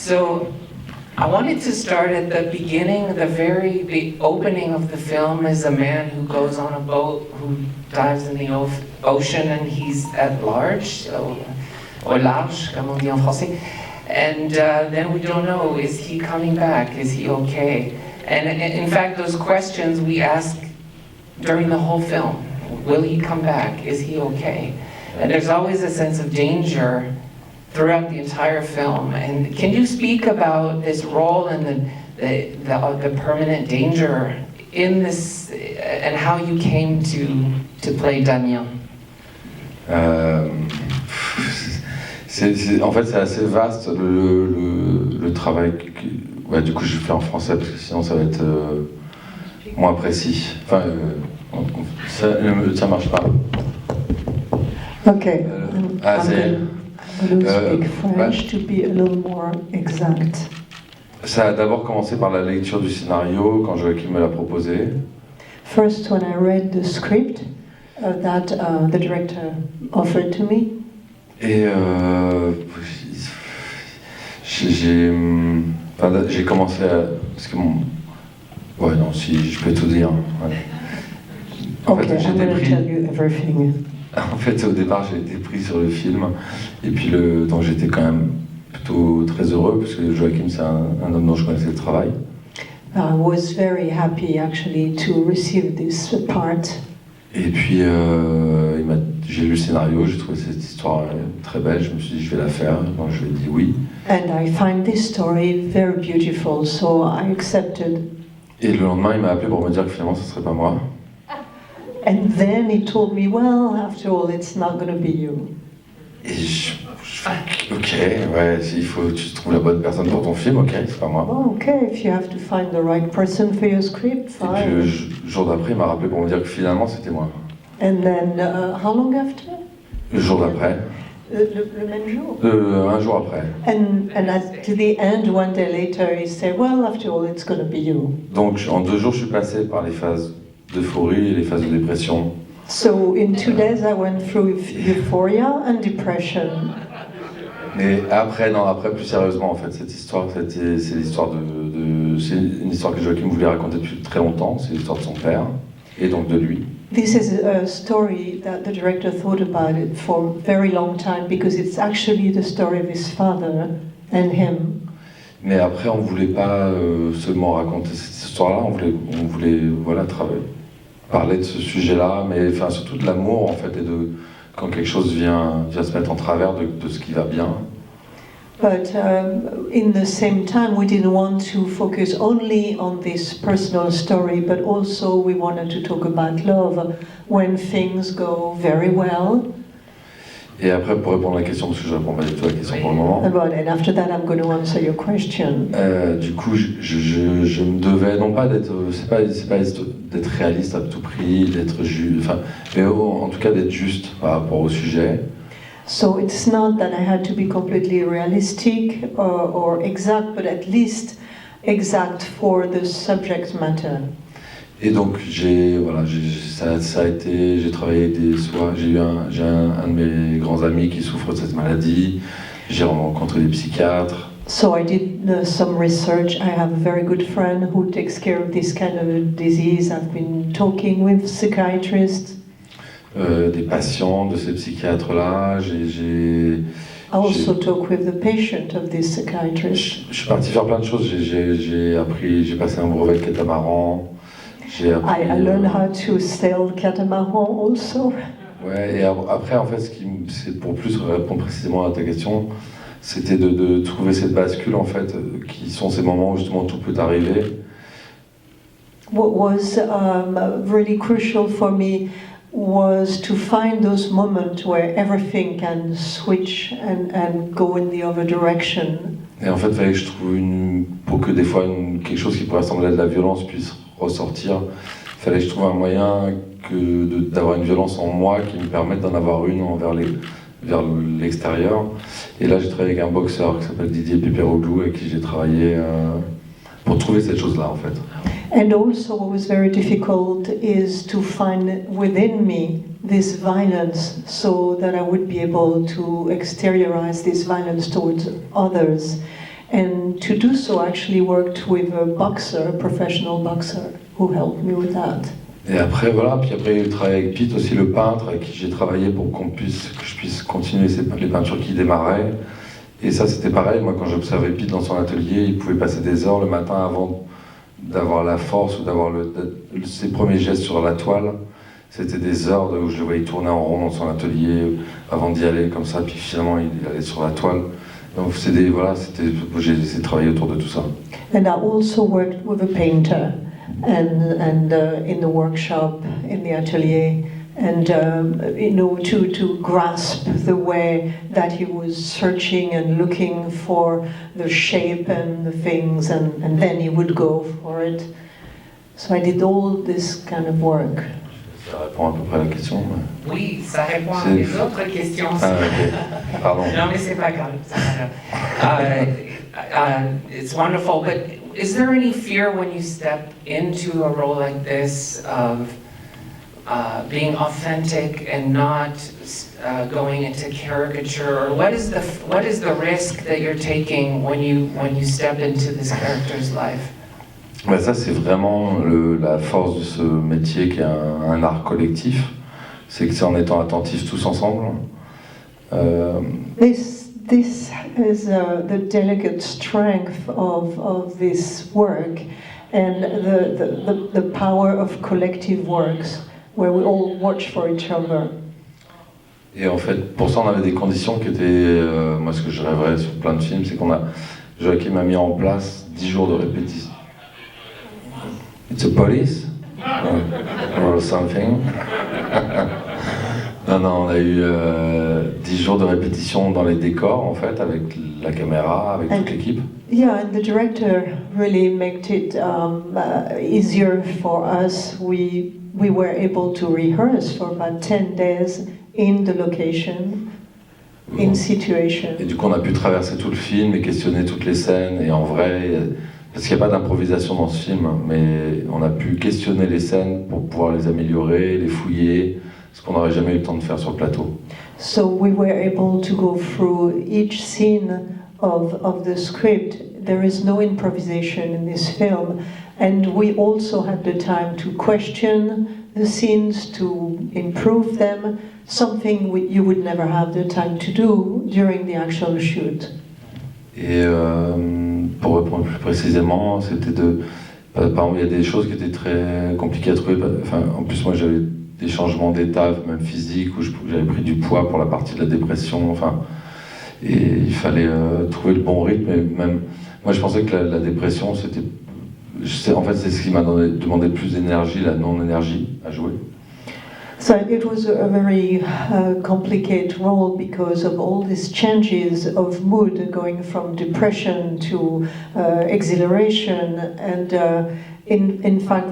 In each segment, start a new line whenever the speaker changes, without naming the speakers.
So I wanted to start at the beginning. The opening of the film is a man who goes on a boat, who dives in the ocean, and he's at large, au large, comme on dit en français. And then we don't know, is he coming back? Is he okay? And in fact, those questions we ask during the whole film. Will he come back? Is he okay? And there's always a sense of danger throughout the entire film. And can you speak about this role and the permanent danger in this, and how you came to play Damien?
En fait, c'est assez vaste le travail. Ouais, du coup, je fais en français parce que sinon ça va être moins précis. Enfin, ça marche pas.
Okay.
I'm
going to speak French to be a little more exact.
Ça a d'abord commencé par la lecture du scénario quand Joachim me l'a proposé.
First, when I read the script that the director offered to me.
Et j'ai commencé à... Parce que ouais, non, si je peux tout dire. Ouais. En
Okay,
fait,
I'm going to tell you everything.
En fait, au départ, j'ai été pris sur le film, et puis donc j'étais quand même plutôt très heureux, parce que Joachim, c'est un homme dont je connaissais le travail.
I was very happy actually to receive this part.
Et puis, j'ai lu le scénario, j'ai trouvé cette histoire très belle, je me suis dit, je vais la faire, donc je lui ai dit oui.
And I find this story very beautiful, so I accepted.
Et le lendemain, il m'a appelé pour me dire que finalement, ce ne serait pas moi.
And then he told me, well, after all, it's not going to be you.
Et ok, ouais, il faut que tu trouves la bonne personne pour ton film, ok, c'est pas moi.
Oh, okay, if you have to find the right person for your script, fine.
Et puis le jour d'après, il m'a rappelé pour me dire que finalement, c'était moi.
And then, how long after?
Le jour d'après.
Le même jour?
Un jour après.
And to the end, one day later, he said, well, after all, it's going to be you.
Donc, en 2 jours, je suis passé par les phases d'euphorie et les phases de dépression.
So in 2 days I went through euphoria and depression.
Mais après, plus sérieusement, en fait, cette histoire, c'est l'histoire c'est une histoire que Joachim voulait raconter depuis très longtemps. C'est l'histoire de son père et donc de lui.
This is a story that the director thought about it for a very long time because it's actually the story of his father and him.
Mais après, on voulait pas seulement raconter cette histoire-là. On voulait voilà, parler de ce sujet-là, mais enfin surtout de l'amour en fait, et de quand quelque chose vient se mettre en travers de ce qui va bien.
But in the same time, we didn't want to focus only on this personal story, but also we wanted to talk about love when things go very well.
Et après, pour répondre à la question, parce que je réponds pas du tout à la question pour le moment.
And after that, I'm going to answer your question.
Du coup, je me devais non pas d'être, c'est pas d'être réaliste à tout prix, d'être juste, enfin, mais en tout cas d'être juste par rapport au sujet.
So it's not that I had to be completely realistic or exact, but at least exact for the subject matter.
Et donc ça a été, j'ai travaillé j'ai un de mes grands amis qui souffre de cette maladie, j'ai rencontré des psychiatres.
So I did some research. I have a very good friend who takes care of this kind of disease. I've been talking with psychiatrists.
Des patients de ces psychiatres-là,
I also talk with the patient of this psychiatrist.
Je suis parti faire plein de choses, j'ai passé un brevet de catamaran.
I learned how to sail catamaran also.
Ouais, et après, en fait, c'est pour plus répondre précisément à ta question, c'était de trouver cette bascule, en fait, qui sont ces moments où justement tout peut arriver.
What was really crucial for me was to find those moments where everything can switch and go in the other direction.
Et en fait, il fallait que je trouve pour que des fois quelque chose qui pourrait ressembler à de la violence puisse ressortir, il fallait que je trouve un moyen d'avoir une violence en moi qui me permette d'en avoir une vers l'extérieur. Et là, j'ai travaillé avec un boxeur qui s'appelle Didier Péperoglou, avec qui j'ai travaillé pour trouver cette chose-là, en fait.
And also what was very difficult is to find within me this violence so that I would be able to exteriorize this violence towards others. And to do so, I actually worked with a boxer, a professional boxer, who helped me with that.
Et après, voilà, puis après, il travaillait avec Pete aussi, le peintre, avec qui j'ai travaillé pour que je puisse continuer les peintures qui démarraient. Et ça, c'était pareil, moi, quand j'observais Pete dans son atelier, il pouvait passer des heures le matin avant d'avoir la force ou d'avoir ses premiers gestes sur la toile. C'était des heures où je le voyais tourner en rond dans son atelier avant d'y aller comme ça, puis finalement, il allait sur la toile. Donc, j'ai essayé de travailler autour de tout ça.
And I also worked with a painter. And in the workshop, in the atelier, and to grasp the way that he was searching and looking for the shape and the things, and then he would go for it. So I did all this kind of work.
Ça répond à peu près à la question. Mais...
Oui, ça répond à mes autres questions.
Ah, ok. Pardon.
Non, mais c'est pas grave. It's wonderful, but is there any fear when you step into a role like this of being authentic and not going into caricature? Or what is the risk that you're taking when you step into this character's life?
Ben ça, c'est vraiment la force de ce métier qui est un art collectif. C'est que c'est en étant attentifs tous ensemble.
This is the delicate strength of this work and the power of collective works where we all watch for each other.
Et en fait, pour ça, on avait des conditions qui étaient... moi, ce que je rêverais sur plein de films, c'est Joachim a mis en place 10 jours de répétition. It's a police? Or something. Non, on a eu 10 jours de répétition dans les décors, en fait, avec la caméra, avec toute l'équipe.
Yeah, and the director really made it easier for us. We were able to rehearse for about 10 days in the location, in situation.
Et du coup, on a pu traverser tout le film et questionner toutes les scènes, et en vrai... Parce qu'il n'y a pas d'improvisation dans ce film, mais on a pu questionner les scènes pour pouvoir les améliorer, les fouiller, ce qu'on n'aurait jamais eu le temps de faire sur le plateau.
So we were able to go through each scene of the script. There is no improvisation in this film, and we also had the time to question the scenes, to improve them, something you would never have the time to do during the actual shoot.
Et pour répondre plus précisément, c'était par exemple, il y a des choses qui étaient très compliquées à trouver. Enfin, en plus, moi, j'avais des changements d'état, même physiques, où j'avais pris du poids pour la partie de la dépression. Enfin, et il fallait trouver le bon rythme. Et même, moi, je pensais que la dépression, en fait, c'est ce qui m'a demandé le plus d'énergie, la non-énergie à jouer.
So it was a very complicated role because of all these changes of mood, going from depression to exhilaration, and in fact,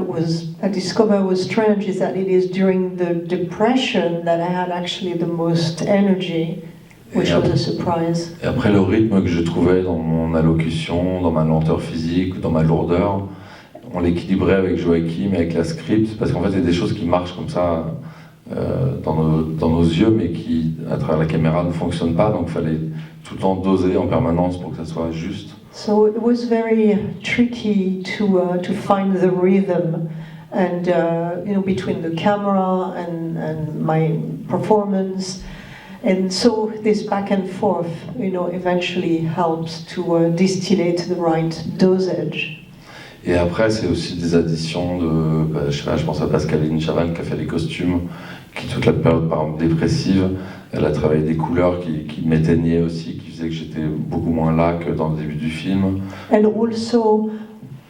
I discovered was strange is that it is during the depression that I had actually the most energy, which was a surprise.
Et après, le rythme que je trouvais dans mon allocution, dans ma lenteur physique, dans ma lourdeur, on l'équilibrait avec Joachim, avec la script, parce qu'en fait, il y a des choses qui marchent comme ça. Dans nos yeux, mais qui, à travers la caméra, ne fonctionnent pas, donc il fallait tout le temps doser en permanence pour que ça soit juste.
So it was very tricky to find the rhythm, and between the camera and my performance, and so this back and forth, eventually helps to distillate the right dosage.
Et après, c'est aussi des additions je pense à Pascaline Chavannes qui a fait les costumes, qui toute la période, par exemple, dépressive, elle a travaillé des couleurs qui m'éteignaient aussi, qui faisaient que j'étais beaucoup moins là que dans le début du film.
And also,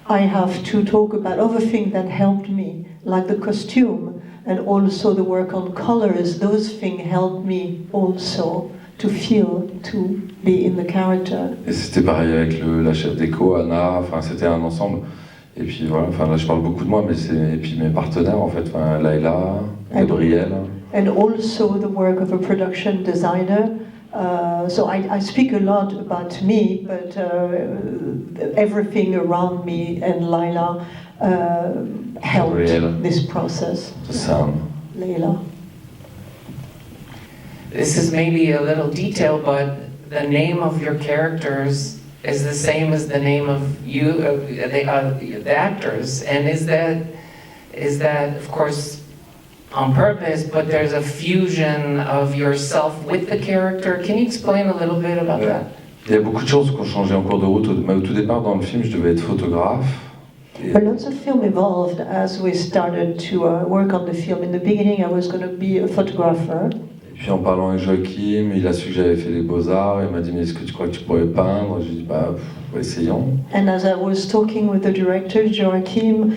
I have to talk about other things that helped me, like the costume, and also the work on colors. Those things helped me also to feel, to be in the character.
Et c'était pareil avec la chef déco, Anna, enfin c'était un ensemble. Et puis voilà, enfin là je parle beaucoup de moi, et puis mes partenaires en fait, enfin Laila, Gabriel.
And also the work of a production designer. So I speak a lot about me, but everything around me and Laila helped
Gabriel.
This process.
Sam.
Laila.
This is maybe a little detail, but the name of your characters is the same as the name of you, the actors, and is that of course on purpose, but there's a fusion of yourself with the character. Can you explain a little bit about that?
Il y a beaucoup de choses qui ont changé en cours de route. Mais au tout départ, dans le film, je devais être photographe.
A lot of film evolved as we started to work on the film. In the beginning, I was going to be a photographer.
Et puis en parlant avec Joachim, il a su que j'avais fait les beaux-arts. Il m'a dit, mais est-ce que tu crois que tu pourrais peindre? J'ai dit, bah, essayons.
And as I was talking with the director, Joachim,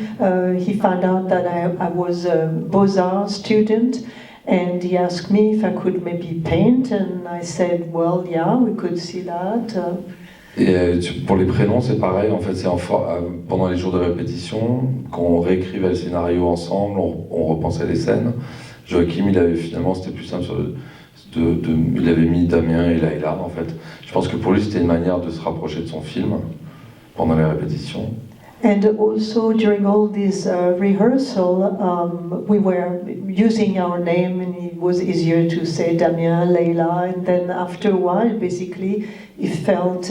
he found out that I was a Beaux-Arts student. And he asked me if I could maybe paint. And I said, well, yeah, we could see that.
Et pour les prénoms, c'est pareil. En fait, c'est pendant les jours de répétition, quand on réécrivait le scénario ensemble, on repensait les scènes. Joachim, finalement, c'était plus simple. Il avait mis Damien et Layla, en fait. Je pense que pour lui, c'était une manière de se rapprocher de son film pendant les répétitions.
And also during all this rehearsal, we were using our name, and it was easier to say Damien, Layla, and then after a while, basically, he felt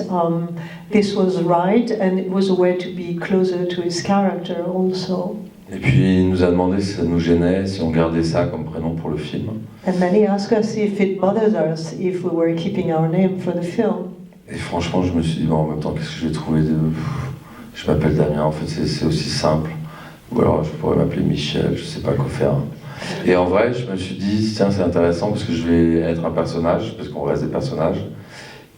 this was right, and it was a way to be closer to his character also.
Et puis il nous a demandé si ça nous gênait, si on gardait ça comme prénom pour le film.
And then he asked us if it bothered us if we were keeping our name for the film.
Et franchement, je me suis dit, bon, en même temps, qu'est-ce que je vais trouver de... Je m'appelle Damien, en fait, c'est aussi simple. Ou alors, je pourrais m'appeler Michel, je sais pas quoi faire. Et en vrai, je me suis dit, tiens, c'est intéressant parce que je vais être un personnage, parce qu'on reste des personnages.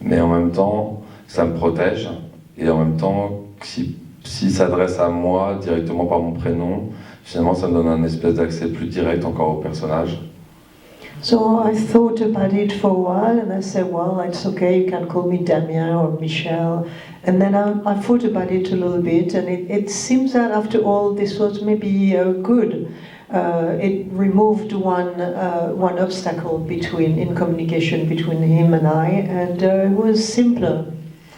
Mais en même temps, ça me protège. Et en même temps, s'il s'adresse à moi directement par mon prénom, finalement, ça me donne un espèce d'accès plus direct encore au personnage.
So I thought about it for a while, and I said, well, it's okay, you can call me Damien or Michel. And then I thought about it a little bit, and it seems that after all, this was maybe good. It removed one obstacle in communication between him and I, and it was simpler.